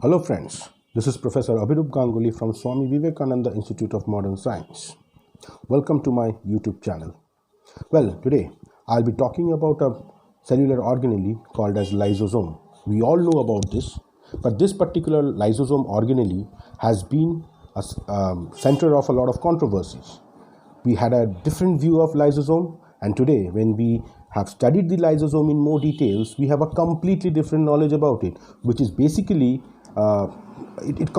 Hello friends, this is Professor Abhirup Ganguly from Swami Vivekananda Institute of Modern Science. Welcome to my YouTube channel. Well, today I'll be talking about a cellular organelle called as lysosome. We all know about this, but this particular lysosome organelle has been a center of a lot of controversies. We had a different view of lysosome, and today when we have studied the lysosome in more details, we have a completely different knowledge about it, which is basically it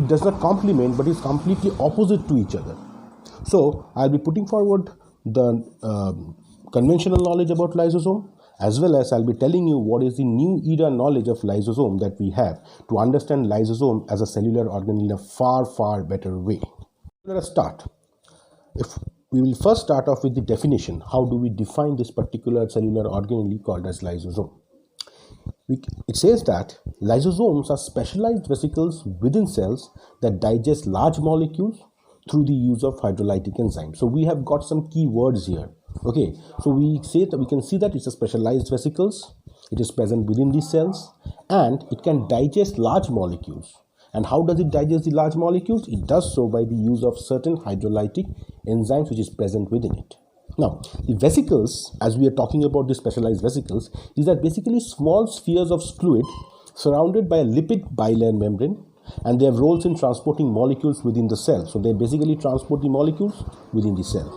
does not complement but is completely opposite to each other. So I'll be putting forward the conventional knowledge about lysosome, as well as I'll be telling you what is the new era knowledge of lysosome that we have to understand lysosome as a cellular organelle in a far better way. Let us start. If we will first start off with the definition. How do we define this particular cellular organelle called as lysosome? It says that lysosomes are specialized vesicles within cells that digest large molecules through the use of hydrolytic enzymes. So we have got some key words here. Okay, so we can see that it's a specialized vesicles. It is present within the cells and it can digest large molecules. And how does it digest the large molecules? It does so by the use of certain hydrolytic enzymes which is present within it. Now, the vesicles, as we are talking about the specialized vesicles, these are basically small spheres of fluid surrounded by a lipid bilayer membrane, and they have roles in transporting molecules within the cell. So they basically transport the molecules within the cell.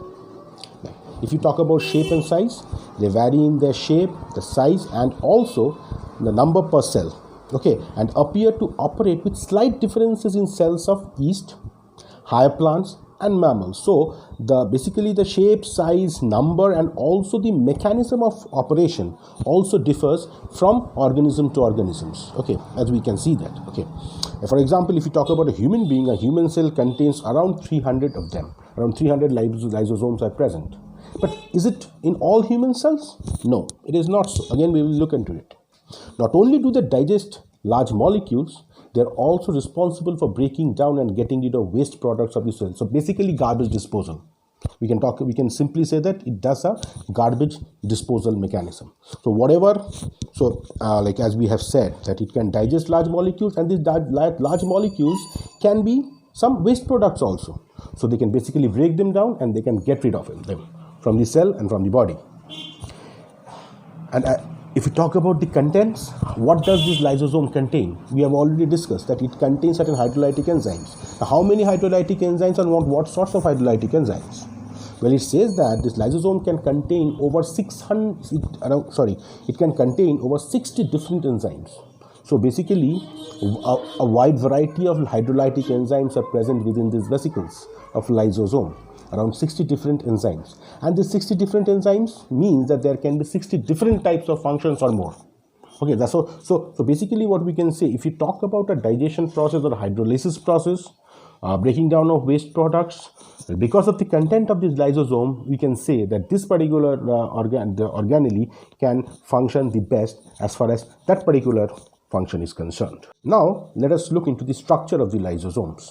Now, if you talk about shape and size, they vary in their shape, the size, and also the number per cell. Okay, and appear to operate with slight differences in cells of yeast, higher plants, and mammals. So basically the shape, size, number, and also the mechanism of operation also differs from organism to organisms. Okay, as we can see that. Okay, for example, if you talk about a human being, a human cell contains around 300 of them. Around 300 lysosomes are present. But is it in all human cells? No, it is not so. Again, we will look into it. Not only do they digest large molecules, they are also responsible for breaking down and getting rid of waste products of the cell. So basically garbage disposal. We can simply say that it does a garbage disposal mechanism. So like as we have said, that it can digest large molecules, and these large molecules can be some waste products also. So they can basically break them down and they can get rid of them from the cell and from the body. And if we talk about the contents, what does this lysosome contain? We have already discussed that it contains certain hydrolytic enzymes. Now, how many hydrolytic enzymes and what sorts of hydrolytic enzymes? Well, it says that this lysosome can contain over 60 different enzymes. So basically, a wide variety of hydrolytic enzymes are present within these vesicles of lysosome. Around 60 different enzymes, and these 60 different enzymes means that there can be 60 different types of functions or more. Okay, that's so basically what we can say, if you talk about a digestion process or a hydrolysis process, breaking down of waste products, because of the content of this lysosome, we can say that this particular organelle can function the best as far as that particular function is concerned. Now let us look into the structure of the lysosomes.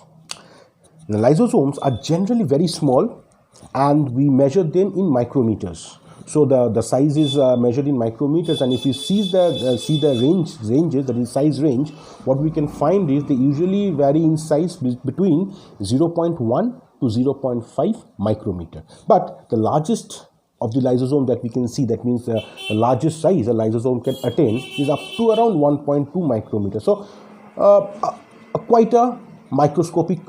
The lysosomes are generally very small, and we measure them in micrometers. So the size is measured in micrometers, and if you see the ranges, that is size range, what we can find is they usually vary in size between 0.1 to 0.5 micrometer. But the largest of the lysosome that we can see, that means the largest size a lysosome can attain, is up to around 1.2 micrometer. So quite a microscopic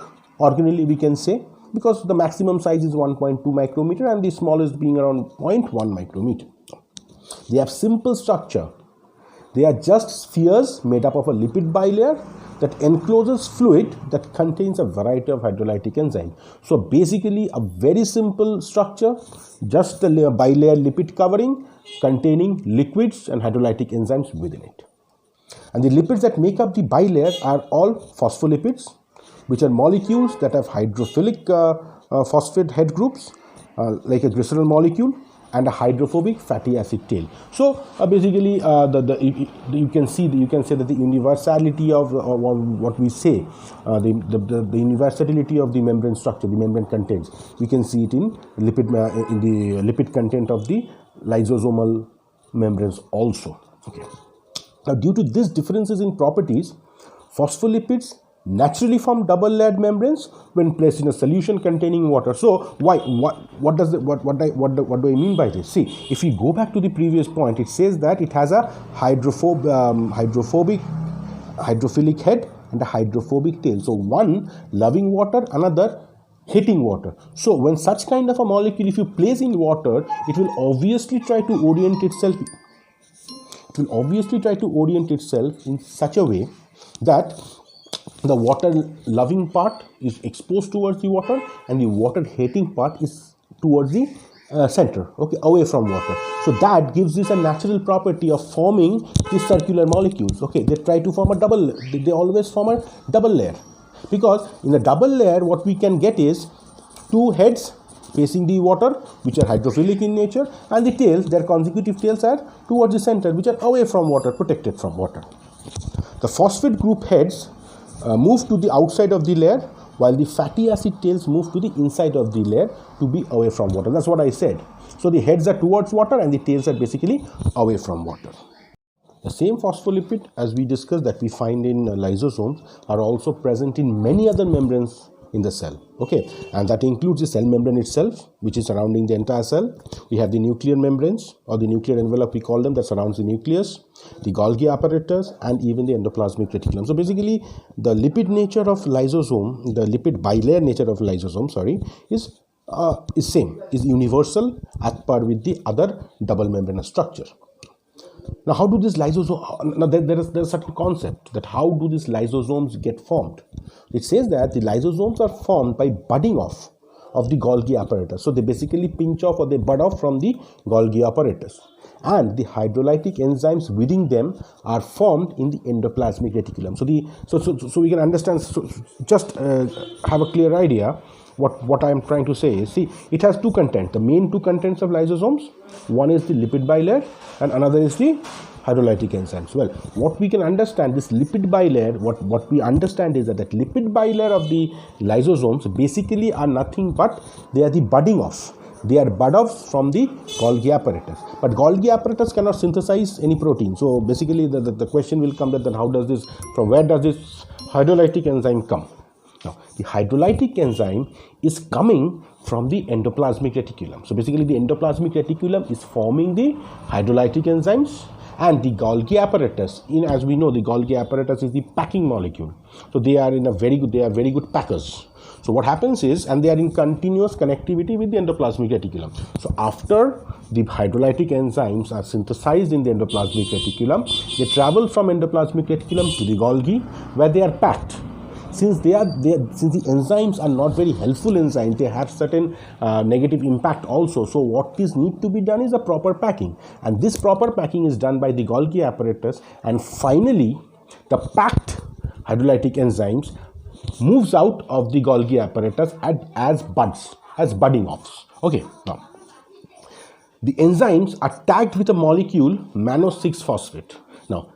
organelle we can say, because the maximum size is 1.2 micrometer and the smallest being around 0.1 micrometer. They have simple structure. They are just spheres made up of a lipid bilayer that encloses fluid that contains a variety of hydrolytic enzymes. So basically a very simple structure, just a bilayer lipid covering containing liquids and hydrolytic enzymes within it. And the lipids that make up the bilayer are all phospholipids, which are molecules that have hydrophilic phosphate head groups, like a glycerol molecule, and a hydrophobic fatty acid tail. So basically, you can say that the universality of what we say, the universality of the membrane structure, the membrane contents, we can see it in the lipid content of the lysosomal membranes also. Okay. Now, due to these differences in properties, phospholipids naturally form double layered membranes when placed in a solution containing water. So what do I mean by this? See, if we go back to the previous point, it says that it has a hydrophilic head and a hydrophobic tail. So one loving water, another hating water. So when such kind of a molecule, if you place in water, it will obviously try to orient itself in such a way that the water loving part is exposed towards the water and the water hating part is towards the center, okay, away from water. So that gives this a natural property of forming these circular molecules. Okay, they try to form a double, they always form a double layer, because in the double layer what we can get is two heads facing the water which are hydrophilic in nature, and the tails, their consecutive tails are towards the center which are away from water, protected from water. The phosphate group heads move to the outside of the layer, while the fatty acid tails move to the inside of the layer to be away from water. That's what I said. So the heads are towards water and the tails are basically away from water. The same phospholipid, as we discussed, that we find in lysosomes are also present in many other membranes in the cell, okay, and that includes the cell membrane itself, which is surrounding the entire cell. We have the nuclear membranes, or the nuclear envelope we call them, that surrounds the nucleus, the Golgi apparatus, and even the endoplasmic reticulum. So basically the lipid nature of lysosome, the lipid bilayer nature of lysosome, is same, is universal as per with the other double membranous structure. Now, how do these lysosomes? Now, there is a certain concept that how do these lysosomes get formed? It says that the lysosomes are formed by budding off of the Golgi apparatus. So they basically pinch off or they bud off from the Golgi apparatus, and the hydrolytic enzymes within them are formed in the endoplasmic reticulum. So we can understand. So just have a clear idea. What I am trying to say is, see, it has two contents. The main two contents of lysosomes, one is the lipid bilayer and another is the hydrolytic enzymes. Well, what we can understand, this lipid bilayer, what we understand is that lipid bilayer of the lysosomes basically are nothing but they are the budding off. They are bud off from the Golgi apparatus. But Golgi apparatus cannot synthesize any protein. So basically the question will come that then how does this, from where does this hydrolytic enzyme come? Now, the hydrolytic enzyme is coming from the endoplasmic reticulum. So basically the endoplasmic reticulum is forming the hydrolytic enzymes, and the Golgi apparatus, as we know, the Golgi apparatus is the packing molecule. So they are very good packers. So what happens is, and they are in continuous connectivity with the endoplasmic reticulum. So after the hydrolytic enzymes are synthesized in the endoplasmic reticulum, they travel from endoplasmic reticulum to the Golgi, where they are packed. Since the enzymes are not very helpful enzymes, they have certain negative impact also. So what is need to be done is a proper packing, and this proper packing is done by the Golgi apparatus, and finally the packed hydrolytic enzymes moves out of the Golgi apparatus as budding offs. Okay, now the enzymes are tagged with a molecule mannose-6-phosphate. Now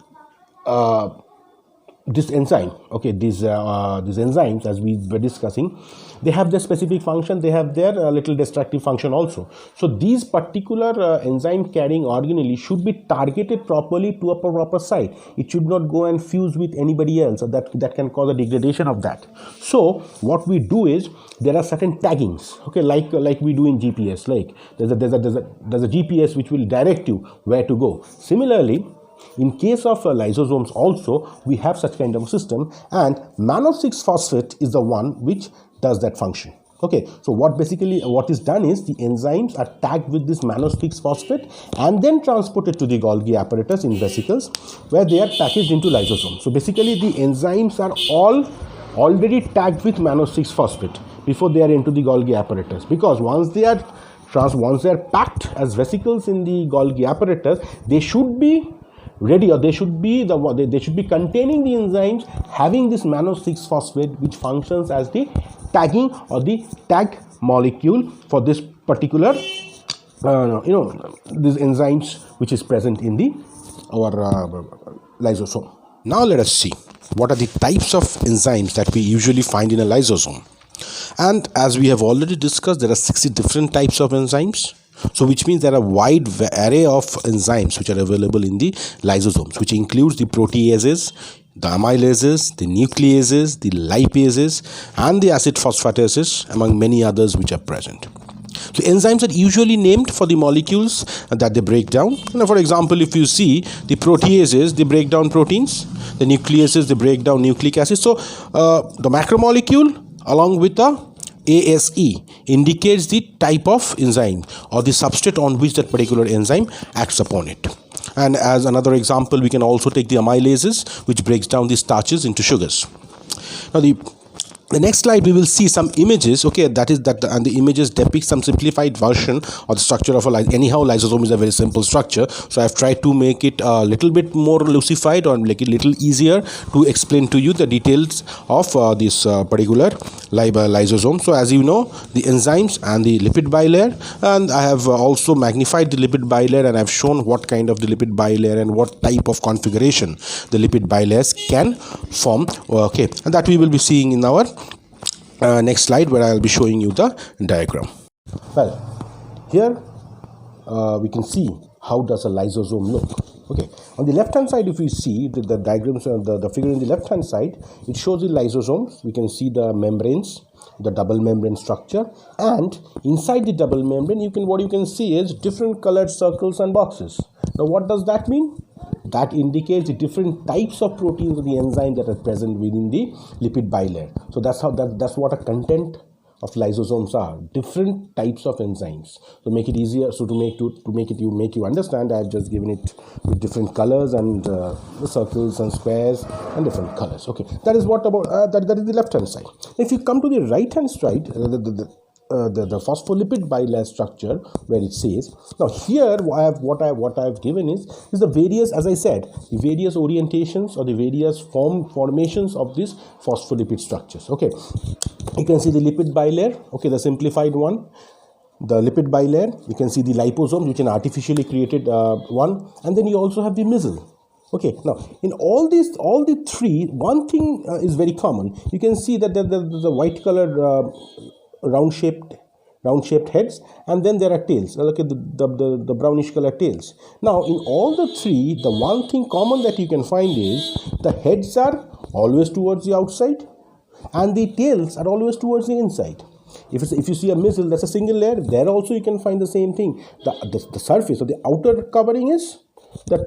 this enzyme, okay, these enzymes, as we were discussing, they have their specific function, they have their little destructive function also. So these particular enzyme carrying organelle should be targeted properly to a proper site. It should not go and fuse with anybody else, or that can cause a degradation of that. So what we do is, there are certain taggings, okay, like we do in GPS. Like there's a GPS which will direct you where to go. Similarly, in case of lysosomes also, we have such kind of a system, and mannose-6-phosphate is the one which does that function. Okay, so what is done is, the enzymes are tagged with this mannose-6-phosphate and then transported to the Golgi apparatus in vesicles, where they are packaged into lysosomes. So basically the enzymes are all already tagged with mannose-6-phosphate before they are into the Golgi apparatus, because once they are packed as vesicles in the Golgi apparatus, they should be ready, or they should be containing the enzymes having this mannose-6-phosphate, which functions as the tagging or the tag molecule for this particular these enzymes which is present in our lysosome. Now let us see what are the types of enzymes that we usually find in a lysosome. And as we have already discussed, there are 60 different types of enzymes. So which means there are a wide array of enzymes which are available in the lysosomes, which includes the proteases, the amylases, the nucleases, the lipases, and the acid phosphatases, among many others which are present. So enzymes are usually named for the molecules that they break down. For example, if you see the proteases, they break down proteins. The nucleases, they break down nucleic acids. So the macromolecule along with the ASE indicates the type of enzyme or the substrate on which that particular enzyme acts upon it. And as another example, we can also take the amylases, which breaks down the starches into sugars. Now the next slide we will see some images, okay, and the images depict some simplified version of the structure of a anyhow lysosome is a very simple structure, so I've tried to make it a little bit more lucified or make it a little easier to explain to you the details of this particular lysosome. So as you know, the enzymes and the lipid bilayer, and I have also magnified the lipid bilayer, and I've shown what kind of the lipid bilayer and what type of configuration the lipid bilayers can form, okay, and that we will be seeing in our next slide, where I'll be showing you the diagram. Well, here we can see how does a lysosome look. Okay, on the left hand side, if we see the diagrams, the figure in the left hand side, it shows the lysosomes. We can see the membranes, the double membrane structure, and inside the double membrane what you can see is different colored circles and boxes. Now what does that mean? That indicates the different types of proteins of the enzyme that are present within the lipid bilayer. So that's what a content of lysosomes are, different types of enzymes. To make it easier, so to make you understand, I have just given it with different colors and the circles and squares and different colors. Okay, that is what about that is the left hand side. If you come to the right hand side, the phospholipid bilayer structure, where it says, now here what I've given is the various, as I said, the various orientations or the various formations of these phospholipid structures. Okay, you can see the lipid bilayer, okay, the simplified one, the lipid bilayer. You can see the liposome, which is an artificially created one, and then you also have the mesial. Okay, now in all the three, one thing is very common. You can see that the white colored round shaped heads, and then there are tails. Look at the brownish colored tails. Now in all the three, the one thing common that you can find is the heads are always towards the outside and the tails are always towards the inside. If you see a mesial, that's a single layer. There also you can find the same thing. The surface or the outer covering is that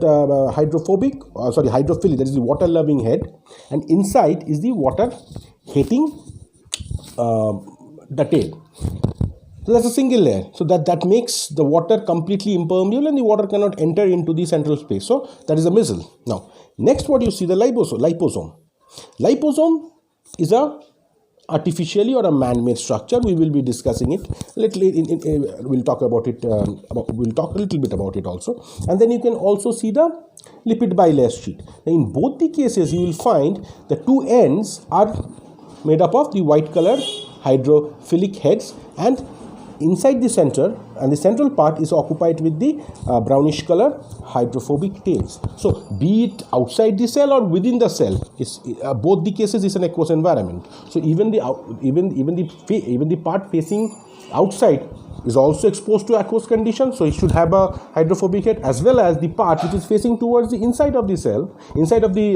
hydrophilic, that is the water loving head, and inside is the water hating the tail. So that's a single layer. So that makes the water completely impermeable and the water cannot enter into the central space. So that is a mesial. Now next, what you see, the liposome. Liposome is a artificially or a man-made structure. We will be discussing it we'll talk about it. We'll talk a little bit about it also. And then you can also see the lipid bilayer sheet. Now, in both the cases, you will find the two ends are made up of the white colored hydrophilic heads, and inside the center, and the central part is occupied with the brownish color hydrophobic tails. So be it outside the cell or within the cell, both the cases is an aqueous environment. So even the part facing outside is also exposed to aqueous conditions, so it should have a hydrophobic head, as well as the part which is facing towards the inside of the cell, inside of the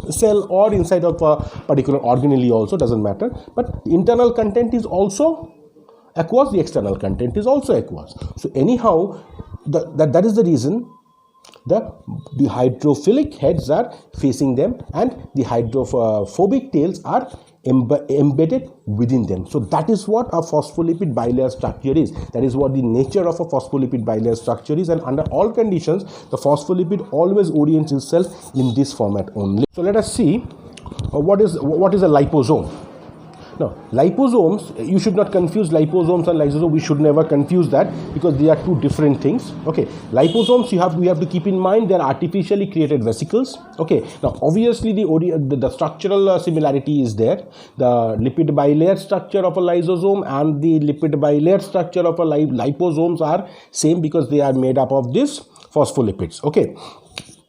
cell, or inside of a particular organelle also, doesn't matter, but the internal content is also aqueous, the external content is also aqueous. So anyhow, that is the reason the hydrophilic heads are facing them and the hydrophobic tails are embedded within them. So that is what a phospholipid bilayer structure is. That is what the nature of a phospholipid bilayer structure is, and under all conditions the phospholipid always orients itself in this format only. So let us see what is a liposome. Now, liposomes, you should not confuse liposomes and lysosomes. We should never confuse that, because they are two different things. Okay, liposomes, we have to keep in mind, they are artificially created vesicles. Okay, now obviously the structural similarity is there. The lipid bilayer structure of a lysosome and the lipid bilayer structure of a liposomes are same, because they are made up of these phospholipids. Okay,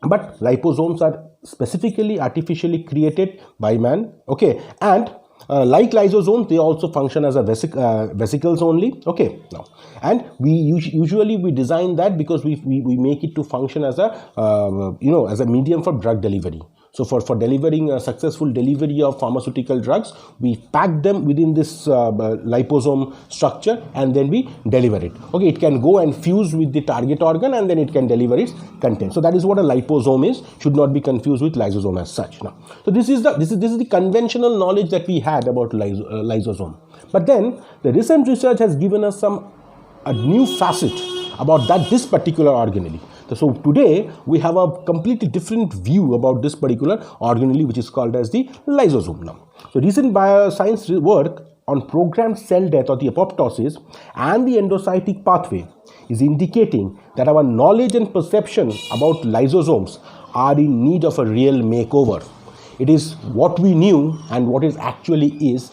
but liposomes are specifically artificially created by man. Okay, and like lysosomes, they also function as a vesicles only. Okay, now, and we usually design that because we make it to function as a as a medium for drug delivery. So for delivering a successful delivery of pharmaceutical drugs, we pack them within this liposome structure and then we deliver it. Okay, it can go and fuse with the target organ and then it can deliver its content. So that is what a liposome is. Should not be confused with lysosome as such. Now, so this is the conventional knowledge that we had about lysosome. But then the recent research has given us a new facet about this particular organelle. So today we have a completely different view about this particular organelle, which is called as the lysosome now. So recent bioscience work on programmed cell death or the apoptosis and the endocytic pathway is indicating that our knowledge and perception about lysosomes are in need of a real makeover. It is what we knew and what it actually is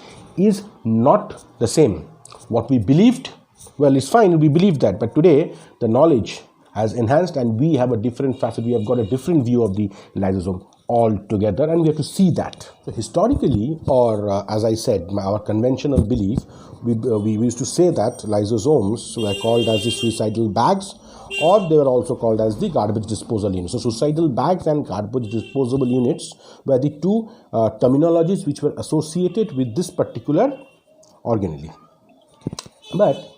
not the same. What we believed, well, it's fine, we believe that, but today the knowledge has enhanced and we have a different facet, we have got a different view of the lysosome altogether, and we have to see that. So historically, or as I said, our conventional belief, we used to say that lysosomes were called as the suicidal bags, or they were also called as the garbage disposal units. So suicidal bags and garbage disposable units were the two terminologies which were associated with this particular organelle. But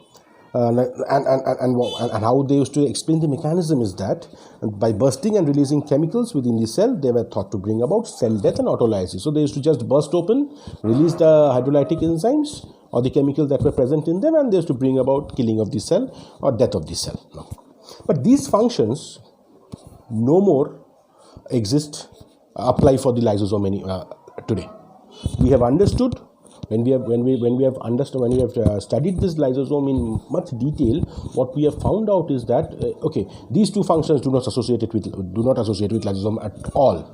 and how they used to explain the mechanism is that by bursting and releasing chemicals within the cell, they were thought to bring about cell death and autolysis. So they used to just burst open, release the hydrolytic enzymes or the chemicals that were present in them, and they used to bring about killing of the cell or death of the cell. But these functions no more apply for the lysosome today. We have understood. When we have studied this lysosome in much detail, what we have found out is that these two functions do not associate with lysosome at all.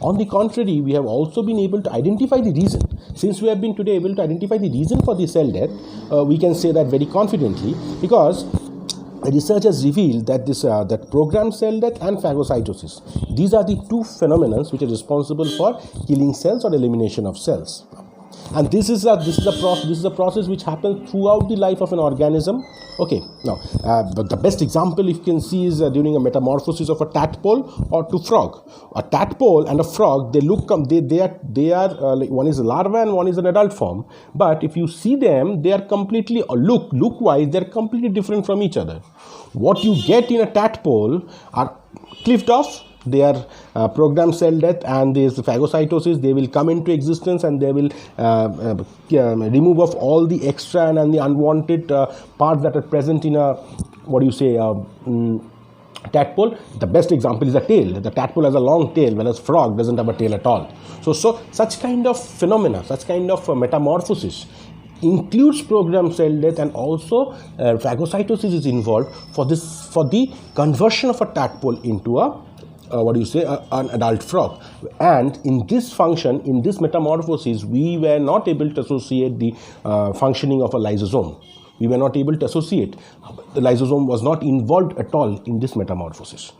On the contrary, we have also been able to identify the reason. Since we have been today able to identify the reason for the cell death, we can say that very confidently, because the research has revealed that that programmed cell death and phagocytosis, these are the two phenomena which are responsible for killing cells or elimination of cells. And this is a process which happens throughout the life of an organism. Okay, now but the best example you can see is during a metamorphosis of a tadpole or to frog. A tadpole and a frog, they are like one is a larva and one is an adult form. But if you see them, they are completely look-wise, they are completely different from each other. What you get in a tadpole are clipped off. They are programmed cell death and there is phagocytosis. They will come into existence and they will remove off all the extra and the unwanted parts that are present in a tadpole. The best example is a tail. The tadpole has a long tail, whereas frog doesn't have a tail at all. So such kind of phenomena, such kind of metamorphosis includes programmed cell death, and also phagocytosis is involved for the conversion of a tadpole into an adult frog. And in this function, in this metamorphosis, we were not able to associate the functioning of a lysosome. We were not able to associate. The lysosome was not involved at all in this metamorphosis.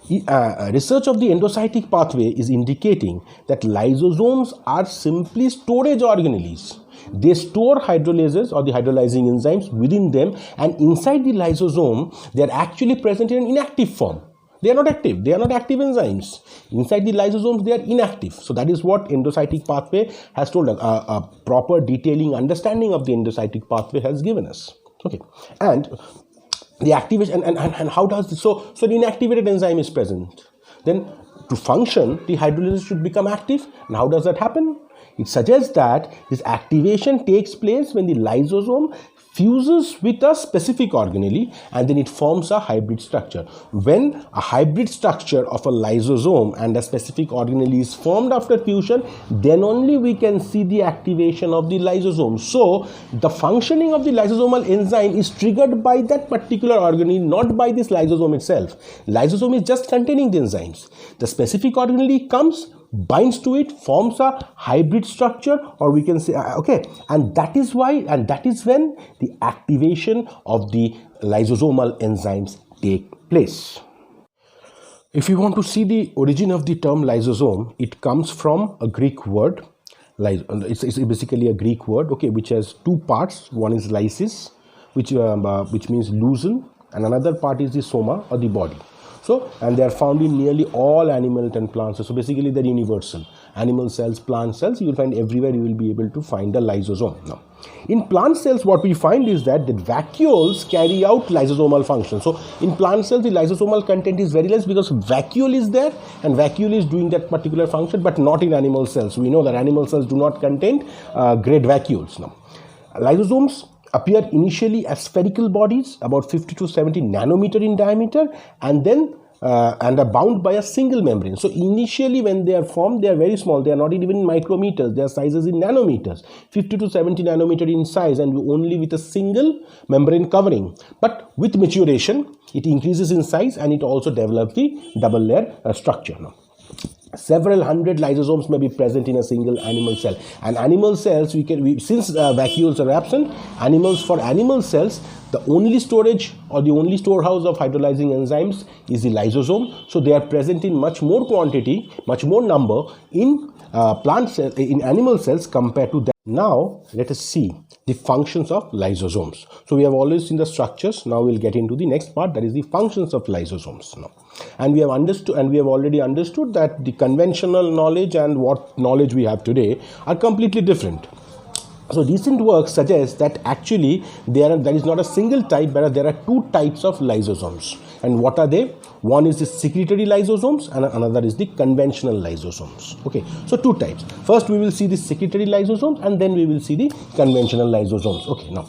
Research of the endocytic pathway is indicating that lysosomes are simply storage organelles. They store hydrolases or the hydrolyzing enzymes within them, and inside the lysosome, they are actually present in an inactive form. They are not active. They are not active enzymes. Inside the lysosomes, they are inactive. So that is what endocytic pathway has told us. A proper detailing understanding of the endocytic pathway has given us. Okay, and the activation and how does this? So the inactivated enzyme is present. Then to function, the hydrolysis should become active. And how does that happen? It suggests that this activation takes place when the lysosome fuses with a specific organelle and then it forms a hybrid structure. When a hybrid structure of a lysosome and a specific organelle is formed after fusion, then only we can see the activation of the lysosome. So the functioning of the lysosomal enzyme is triggered by that particular organelle, not by this lysosome itself. Lysosome is just containing the enzymes. The specific organelle comes, binds to it, forms a hybrid structure, or we can say and that is when the activation of the lysosomal enzymes take place. If you want to see the origin of the term lysosome, it comes from a Greek word. It's basically a Greek word, which has two parts. One is lysis, which means loosen, and another part is the soma or the body. So, and they are found in nearly all animal and plant cells. So basically they're universal. Animal cells, plant cells, you will find everywhere, you will be able to find the lysosome. Now, in plant cells, what we find is that the vacuoles carry out lysosomal function. So in plant cells, the lysosomal content is very less because vacuole is there and vacuole is doing that particular function, but not in animal cells. We know that animal cells do not contain great vacuoles. Now, lysosomes appear initially as spherical bodies about 50 to 70 nanometer in diameter, and then and are bound by a single membrane. So initially when they are formed, they are very small. They are not even in micrometers. Their sizes in nanometers, 50 to 70 nanometer in size, and only with a single membrane covering. But with maturation, it increases in size and it also develops the double layer structure. Now, several hundred lysosomes may be present in a single animal cell, and animal cells since vacuoles are absent, for animal cells the only storage or the only storehouse of hydrolyzing enzymes is the lysosome. So they are present in much more quantity, much more number in animal cells compared to that. Now let us see the functions of lysosomes. So we have always seen the structures. Now we'll get into the next part, that is the functions of lysosomes. Now, and we have already understood that the conventional knowledge and what knowledge we have today are completely different. So recent work suggests that actually there is not a single type, but there are two types of lysosomes. And what are they? One is the secretory lysosomes and another is the conventional lysosomes. Okay, so two types. First we will see the secretory lysosomes and then we will see the conventional lysosomes. Okay, now,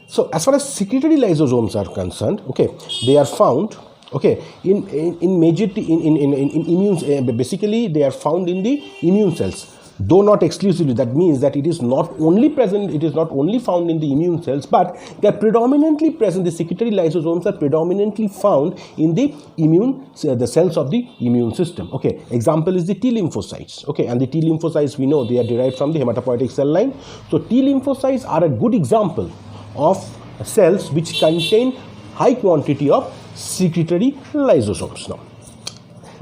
so as far as secretory lysosomes are concerned, okay, they are found, okay, in immune, basically they are found in the immune cells, though not exclusively. That means that it is not only present, it is not only found in the immune cells, but they are predominantly present. The secretory lysosomes are predominantly found in the the cells of the immune system. Okay, example is the T lymphocytes. Okay, and the T lymphocytes, we know they are derived from the hematopoietic cell line. So T lymphocytes are a good example of cells which contain high quantity of secretory lysosomes. Now,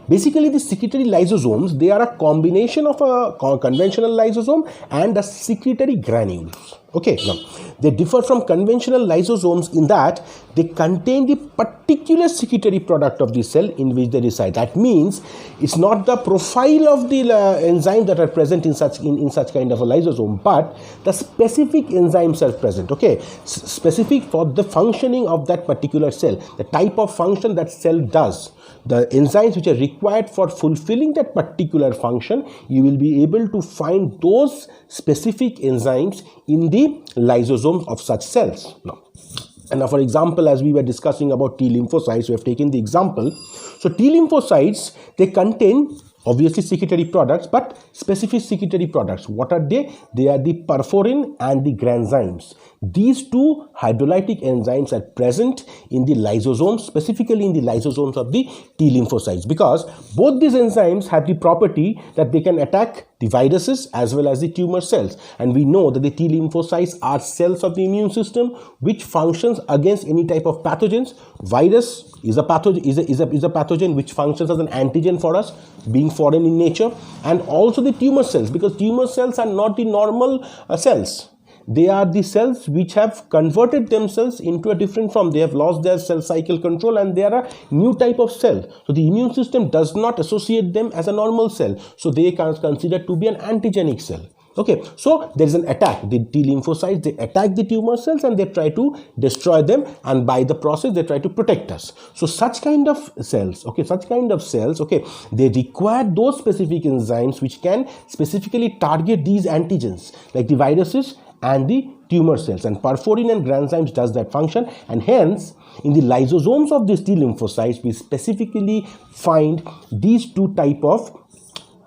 basically, the secretory lysosomes, they are a combination of a conventional lysosome and a secretory granules. Okay, now they differ from conventional lysosomes in that they contain the particular secretory product of the cell in which they reside. That means it's not the profile of the enzymes that are present in such kind of a lysosome, but the specific enzymes are present. Okay, specific for the functioning of that particular cell, the type of function that cell does. The enzymes which are required for fulfilling that particular function, you will be able to find those specific enzymes in the lysosomes of such cells. Now, for example, as we were discussing about T lymphocytes, we have taken the example. So T lymphocytes, they contain obviously secretory products, but specific secretory products. What are they? They are the perforin and the granzymes. These two hydrolytic enzymes are present in the lysosomes, specifically in the lysosomes of the T lymphocytes, because both these enzymes have the property that they can attack the viruses as well as the tumor cells. And we know that the T lymphocytes are cells of the immune system which functions against any type of pathogens. Virus is a pathogen which functions as an antigen for us, being foreign in nature, and also the tumor cells, because tumor cells are not the normal cells. They are the cells which have converted themselves into a different form. They have lost their cell cycle control and they are a new type of cell. So the immune system does not associate them as a normal cell. So they are considered to be an antigenic cell. Okay, so there is an attack. The T lymphocytes, they attack the tumor cells and they try to destroy them, and by the process they try to protect us. So such kind of cells, okay, they require those specific enzymes which can specifically target these antigens like the viruses and the tumor cells, and perforin and granzymes does that function, and hence in the lysosomes of these T lymphocytes we specifically find these two type of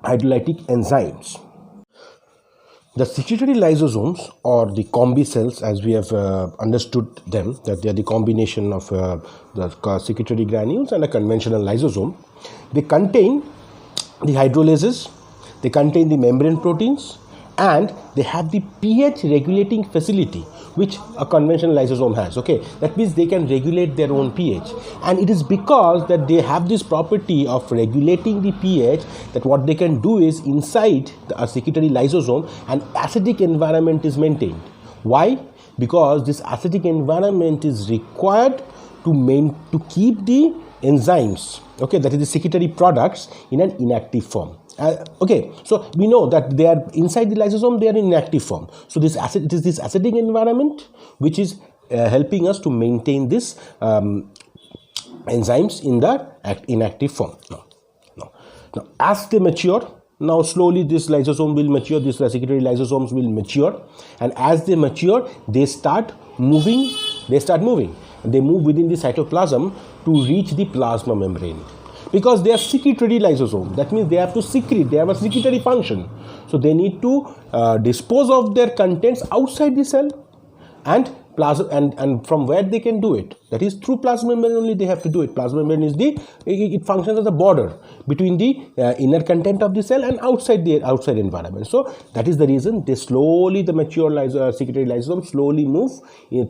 hydrolytic enzymes. The secretory lysosomes, or the combi cells as we have understood them, that they are the combination of the secretory granules and a conventional lysosome. They contain the hydrolases, they contain the membrane proteins, and they have the pH regulating facility which a conventional lysosome has. Okay, that means they can regulate their own pH, and it is because that they have this property of regulating the pH that what they can do is inside a secretory lysosome an acidic environment is maintained. Why? Because this acidic environment is required to keep the enzymes, okay, that is the secretory products in an inactive form. Okay, so we know that they are inside the lysosome, they are in inactive form. So this acid, it is this acidic environment which is helping us to maintain this enzymes in the inactive form. Now, as they mature, now slowly this lysosome will mature, these secretory lysosomes will mature, and as they mature, they start moving. They move within the cytoplasm to reach the plasma membrane. Because they are secretory lysosomes, that means they have to secrete, they have a secretory function. So they need to dispose of their contents outside the cell, and from where they can do it, that is through plasma membrane only they have to do it. Plasma membrane is it functions as a border between the inner content of the cell and outside environment. So that is the reason the mature secretory lysosomes slowly move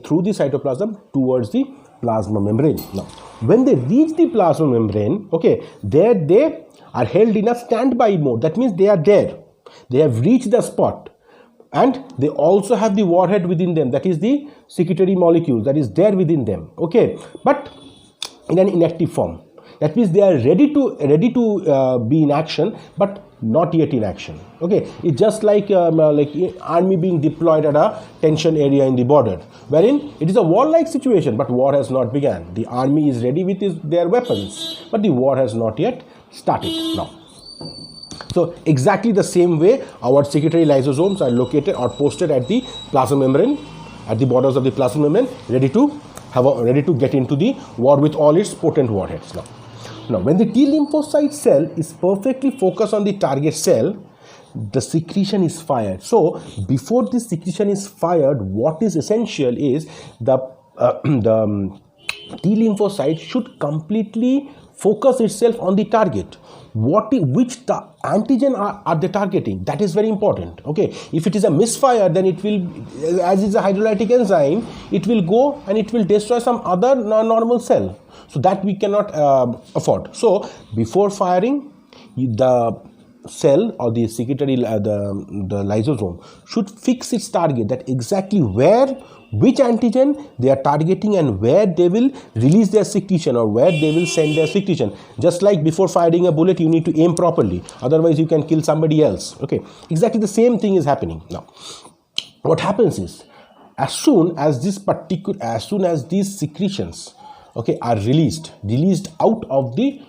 through the cytoplasm towards the plasma membrane. Now, when they reach the plasma membrane, okay, there they are held in a standby mode. That means they are there. They have reached the spot. And they also have the warhead within them, that is the secretory molecule that is there within them, okay, but in an inactive form. That means they are ready to be in action, but not yet in action. Okay, it's just like army being deployed at a tension area in the border, wherein it is a warlike situation, but war has not begun. The army is ready with their weapons, but the war has not yet started now. So exactly the same way our secretory lysosomes are located or posted at the plasma membrane, at the borders of the plasma membrane, ready to get into the war with all its potent warheads. Now when the T lymphocyte cell is perfectly focused on the target cell, the secretion is fired. So before this secretion is fired, what is essential is the T lymphocyte should completely focus itself on the target. Which antigen are they targeting? That is very important. Okay, if it is a misfire, then it will, as is a hydrolytic enzyme, it will go and it will destroy some other normal cell. So that we cannot afford. So before firing, the cell or the secretory, the lysosome should fix its target, that exactly which antigen they are targeting and where they will release their secretion or where they will send their secretion. Just like before firing a bullet, you need to aim properly, otherwise you can kill somebody else. Okay, exactly the same thing is happening. Now what happens is, as soon as these secretions, okay, are released out of the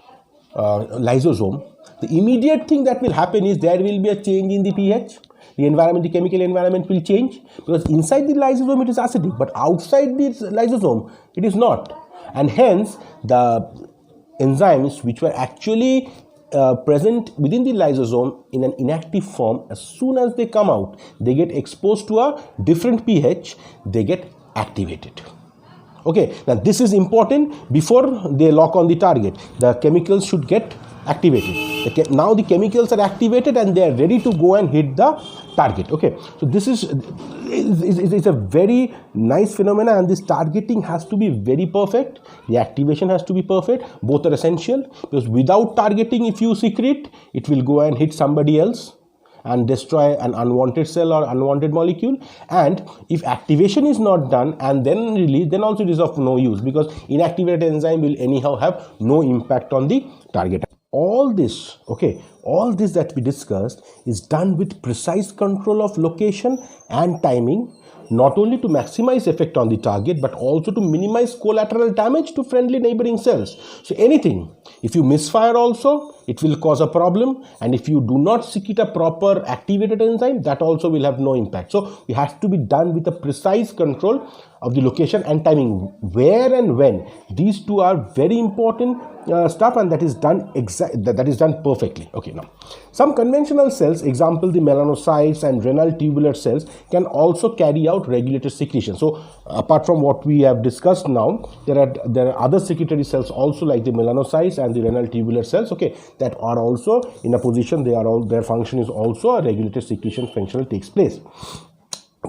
lysosome, the immediate thing that will happen is there will be a change in the pH. The chemical environment will change, because inside the lysosome it is acidic, but outside the lysosome it is not. And hence the enzymes which were actually present within the lysosome in an inactive form, as soon as they come out, they get exposed to a different pH, they get activated. Okay, now this is important. Before they lock on the target, the chemicals should get activated. Now the chemicals are activated and they are ready to go and hit the target. Okay, so this is a very nice phenomena, and this targeting has to be very perfect. The activation has to be perfect. Both are essential, because without targeting, if you secrete, it will go and hit somebody else and destroy an unwanted cell or unwanted molecule. And if activation is not done and then release, then also it is of no use, because inactivated enzyme will anyhow have no impact on the target. All this that we discussed is done with precise control of location and timing, not only to maximize effect on the target, but also to minimize collateral damage to friendly neighboring cells. So anything, if you misfire also, it will cause a problem, and if you do not secrete a proper activated enzyme, that also will have no impact. So it has to be done with a precise control of the location and timing, where and when. These two are very important stuff, and that is done perfectly. Okay, now some conventional cells, example the melanocytes and renal tubular cells, can also carry out regulated secretion. So apart from what we have discussed now, there are other secretory cells also, like the melanocytes and the renal tubular cells, okay, that are also in a position, their function is also a regulated secretion function takes place.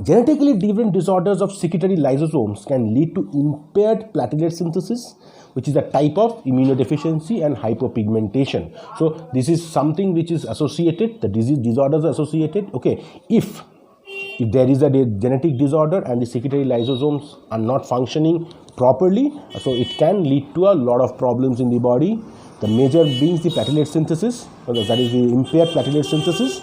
Genetically different disorders of secretory lysosomes can lead to impaired platelet synthesis, which is a type of immunodeficiency, and hypopigmentation. So this is something which is associated, the disorders are associated. Okay, if if there is a genetic disorder and the secretory lysosomes are not functioning properly, so it can lead to a lot of problems in the body. The major being the platelet synthesis, that is the impaired platelet synthesis,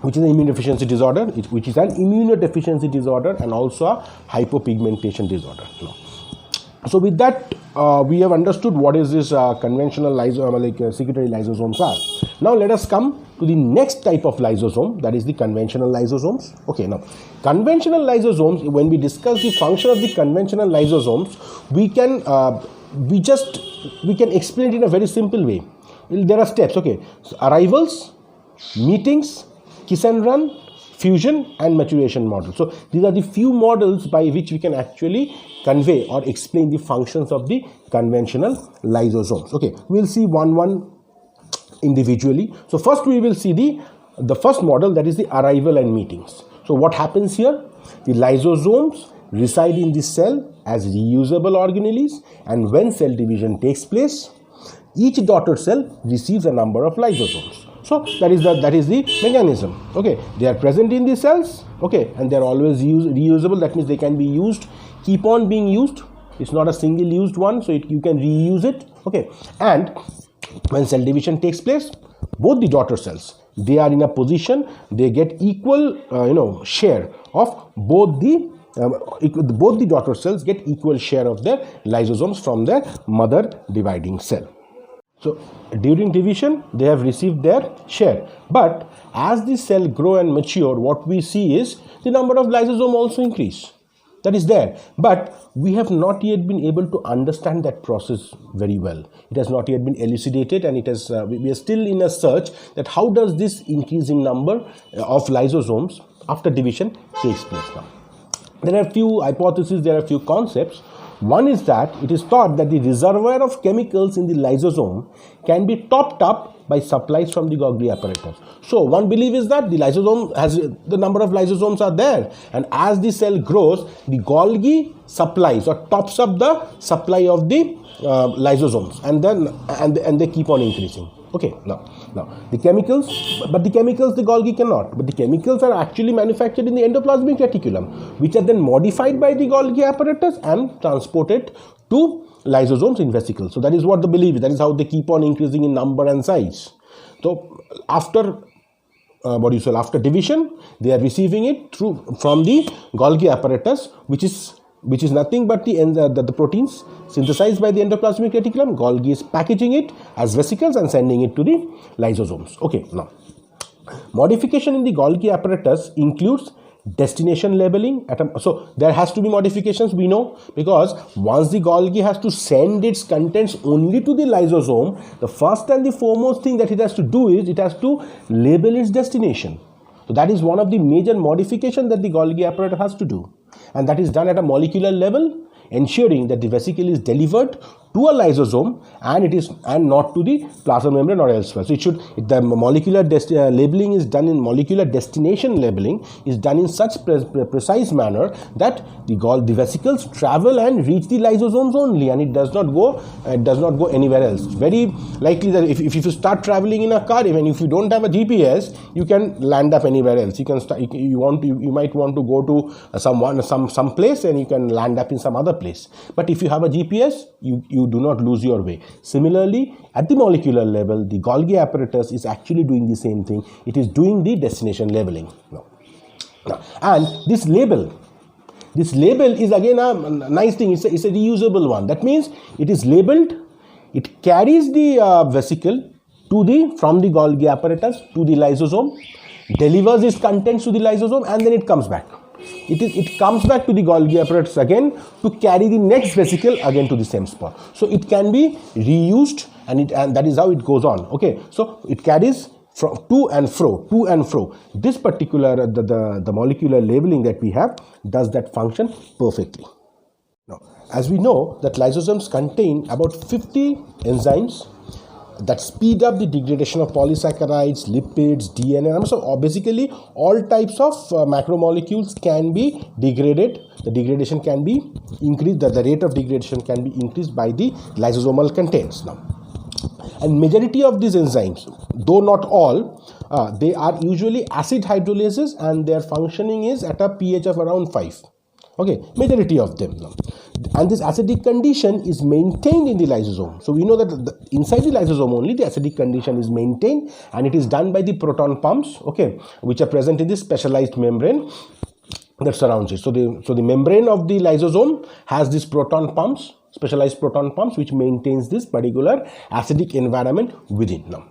which is an immunodeficiency disorder, which is an immunodeficiency disorder and also a hypopigmentation disorder. So with that, we have understood what is this conventional secretory lysosomes are. Now let us come to the next type of lysosome, that is the conventional lysosomes. Okay, now conventional lysosomes, when we discuss the function of the conventional lysosomes, we can explain it in a very simple way. There are steps. Okay, so arrivals, meetings, kiss and run, fusion and maturation model. So these are the few models by which we can actually convey or explain the functions of the conventional lysosomes. Okay, we'll see one individually. So first we will see the first model, that is the arrival and meetings. So what happens here? The lysosomes reside in the cell as reusable organelles, and when cell division takes place, each daughter cell receives a number of lysosomes. So that is the mechanism. Okay, they are present in the cells. Okay, and they are always reusable. That means they can be used, keep on being used. It's not a single used one, so you can reuse it. Okay, and when cell division takes place, both the daughter cells, they are in a position, they get equal share of both the daughter cells get equal share of their lysosomes from their mother dividing cell. So during division, they have received their share. But as the cell grow and mature, what we see is the number of lysosome also increase. That is there. But we have not yet been able to understand that process very well. It has not yet been elucidated, and we are still in a search that how does this increasing number of lysosomes after division takes place now. There are a few hypotheses, there are a few concepts. One is that it is thought that the reservoir of chemicals in the lysosome can be topped up by supplies from the Golgi apparatus. So one belief is that the lysosome has the number of lysosomes are there, and as the cell grows, the Golgi supplies or tops up the supply of the lysosomes, and they keep on increasing. Okay, now the chemicals, but the chemicals the Golgi cannot. But the chemicals are actually manufactured in the endoplasmic reticulum, which are then modified by the Golgi apparatus and transported to lysosomes in vesicles. So that is what the belief is. That is how they keep on increasing in number and size. So after after division, they are receiving it from the Golgi apparatus, which is nothing but the proteins synthesized by the endoplasmic reticulum. Golgi is packaging it as vesicles and sending it to the lysosomes. Okay, now modification in the Golgi apparatus includes destination labeling. So there has to be modifications, we know, because once the Golgi has to send its contents only to the lysosome, the first and the foremost thing that it has to do is it has to label its destination. So that is one of the major modifications that the Golgi apparatus has to do, and that is done at a molecular level, ensuring that the vesicle is delivered to a lysosome and not to the plasma membrane or elsewhere. So the molecular labeling is done in molecular destination labeling is done in such precise manner that the vesicles travel and reach the lysosomes only, and it does not go anywhere else. It's very likely that if you start traveling in a car, even if you don't have a GPS, you can land up anywhere else. You can you might want to go to some place, and you can land up in some other place. But if you have a GPS, you do not lose your way. Similarly, at the molecular level, the Golgi apparatus is actually doing the same thing. It is doing the destination labeling. And this label is again a nice thing. It's a reusable one. That means it is labeled, it carries the vesicle from the Golgi apparatus to the lysosome, delivers its contents to the lysosome, and then it comes back. It comes back to the Golgi apparatus again to carry the next vesicle again to the same spot. So it can be reused, and that is how it goes on. Okay, so it carries from to and fro. This particular the molecular labeling that we have does that function perfectly. Now, as we know that lysosomes contain about 50 enzymes that speed up the degradation of polysaccharides, lipids, DNA. So basically all types of macromolecules can be degraded. The degradation can be increased, the rate of degradation can be increased by the lysosomal contents now. And majority of these enzymes, though not all, they are usually acid hydrolases, and their functioning is at a pH of around 5. Okay, majority of them. And this acidic condition is maintained in the lysosome. So we know that inside the lysosome only the acidic condition is maintained, and it is done by the proton pumps, okay, which are present in this specialized membrane that surrounds it. So the membrane of the lysosome has these proton pumps, specialized proton pumps, which maintains this particular acidic environment within. Now,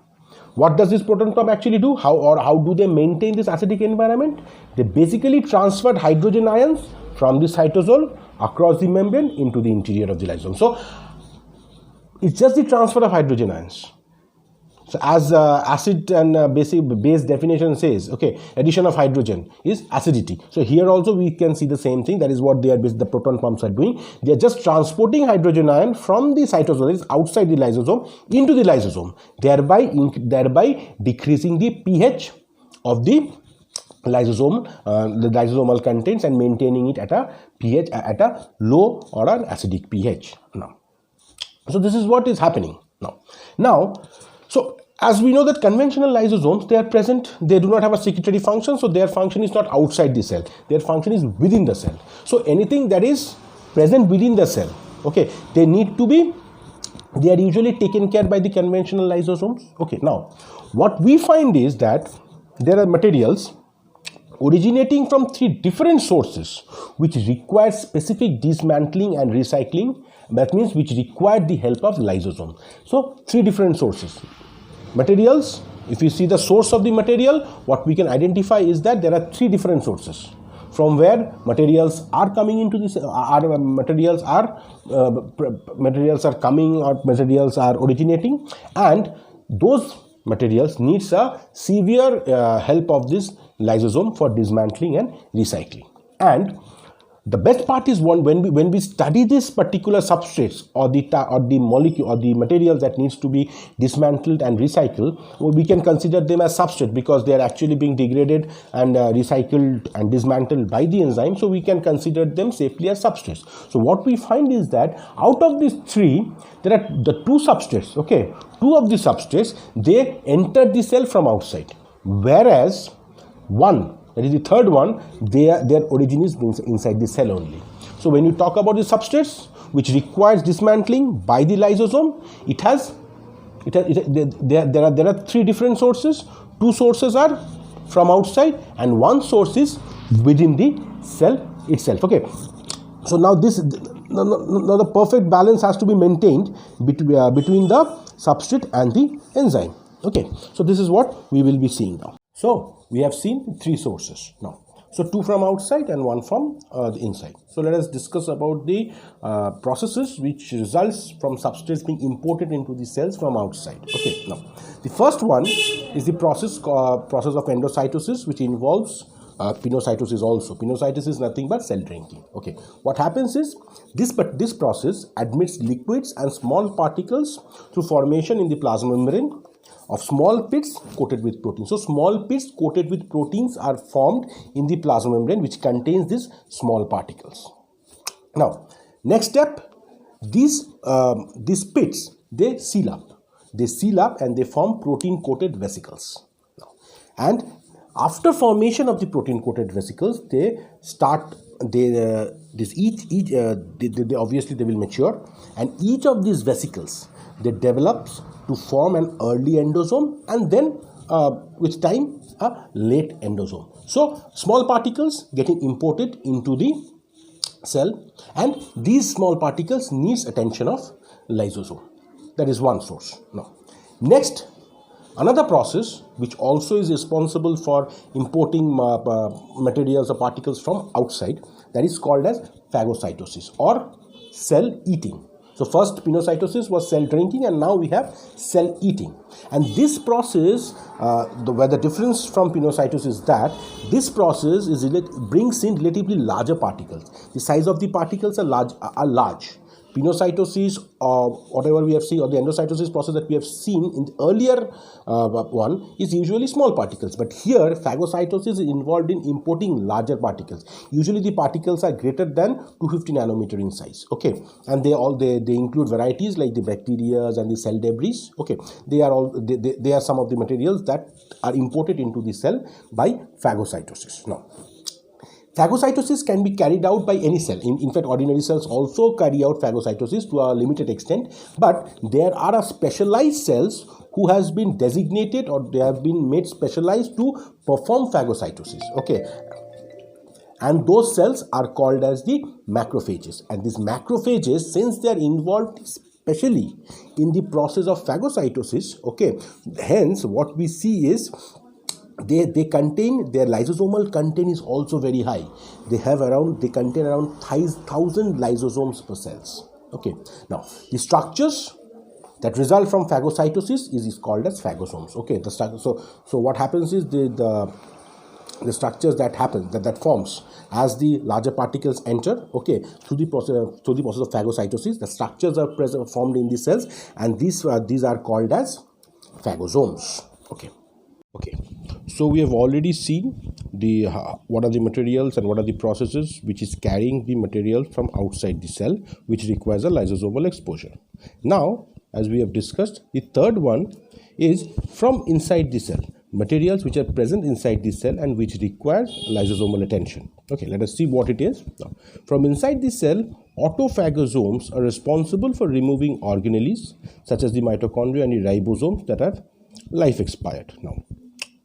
what does this proton pump actually do? How do they maintain this acidic environment? They basically transfer hydrogen ions from the cytosol across the membrane into the interior of the lysosome. So it's just the transfer of hydrogen ions. So as acid and base definition says, okay, addition of hydrogen is acidity. So here also we can see the same thing. That is what the proton pumps are doing. They are just transporting hydrogen ion from the cytosol, that is outside the lysosome, into the lysosome, thereby decreasing the pH of the lysosome, the lysosomal contents, and maintaining it at a pH at a low or an acidic pH. Now, so this is what is happening now. So as we know that conventional lysosomes, they are present, they do not have a secretory function, so their function is not outside the cell, their function is within the cell. So anything that is present within the cell, okay, they are usually taken care by the conventional lysosomes. Okay, now what we find is that there are materials originating from 3 different sources which require specific dismantling and recycling. That means which require the help of lysosome. So 3 different sources. Materials, if you see the source of the material, what we can identify is that there are 3 different sources from where materials are coming into this, materials are coming, or materials are originating, and those materials needs a severe help of this lysosome for dismantling and recycling. And the best part is when we study this particular substrates or the molecule or the materials that needs to be dismantled and recycled, we can consider them as substrate because they are actually being degraded and recycled and dismantled by the enzyme. So we can consider them safely as substrates. So what we find is that out of these 3, there are the 2 substrates. Okay, 2 of the substrates, they enter the cell from outside, whereas one, that is the third one, their origin is inside the cell only. So when you talk about the substrates which requires dismantling by the lysosome, there are 3 different sources. 2 sources are from outside and 1 source is within the cell itself. Okay, so now the perfect balance has to be maintained between the substrate and the enzyme. Okay, so this is what we will be seeing now. So we have seen 3 sources now. So 2 from outside and 1 from the inside. So let us discuss about the processes which results from substrates being imported into the cells from outside. Okay, now the first one is the process of endocytosis, which involves pinocytosis also. Pinocytosis is nothing but cell drinking. Okay, what happens is this process admits liquids and small particles through formation in the plasma membrane of small pits coated with proteins. So small pits coated with proteins are formed in the plasma membrane which contains these small particles. Now, next step, these pits, they seal up and they form protein coated vesicles. And after formation of the protein coated vesicles, they obviously they will mature, and each of these vesicles, they develops to form an early endosome, and then with time a late endosome. So small particles getting imported into the cell, and these small particles needs attention of lysosome. That is one source. Now next, another process which also is responsible for importing materials or particles from outside, that is called as phagocytosis or cell eating. So first pinocytosis was cell drinking, and now we have cell eating. And this process, where the difference from pinocytosis is that this process brings in relatively larger particles. The size of the particles are large. pinocytosis or whatever we have seen, or the endocytosis process that we have seen in the earlier one is usually small particles. But here phagocytosis is involved in importing larger particles. Usually the particles are greater than 250 nanometer in size. Okay, and they include varieties like the bacteria and the cell debris. Okay, they are some of the materials that are imported into the cell by phagocytosis. Now, phagocytosis can be carried out by any cell. In fact, ordinary cells also carry out phagocytosis to a limited extent, but there are a specialized cells who has been designated, or they have been made specialized to perform phagocytosis. Okay, and those cells are called as the macrophages. And these macrophages, since they are involved especially in the process of phagocytosis, okay, hence what we see is they contain, their lysosomal content is also very high. They contain around 1,000 lysosomes per cells. Okay, now the structures that result from phagocytosis is called as phagosomes. Okay, so what happens is the structures that forms as the larger particles enter, okay, through the process of phagocytosis, the structures are formed in the cells, and these are called as phagosomes. Okay, so we have already seen what are the materials and what are the processes which is carrying the material from outside the cell, which requires a lysosomal exposure. Now, as we have discussed, the third one is from inside the cell, materials which are present inside the cell and which require lysosomal attention. Okay, let us see what it is. Now, from inside the cell, autophagosomes are responsible for removing organelles such as the mitochondria and the ribosomes that are life expired. Now,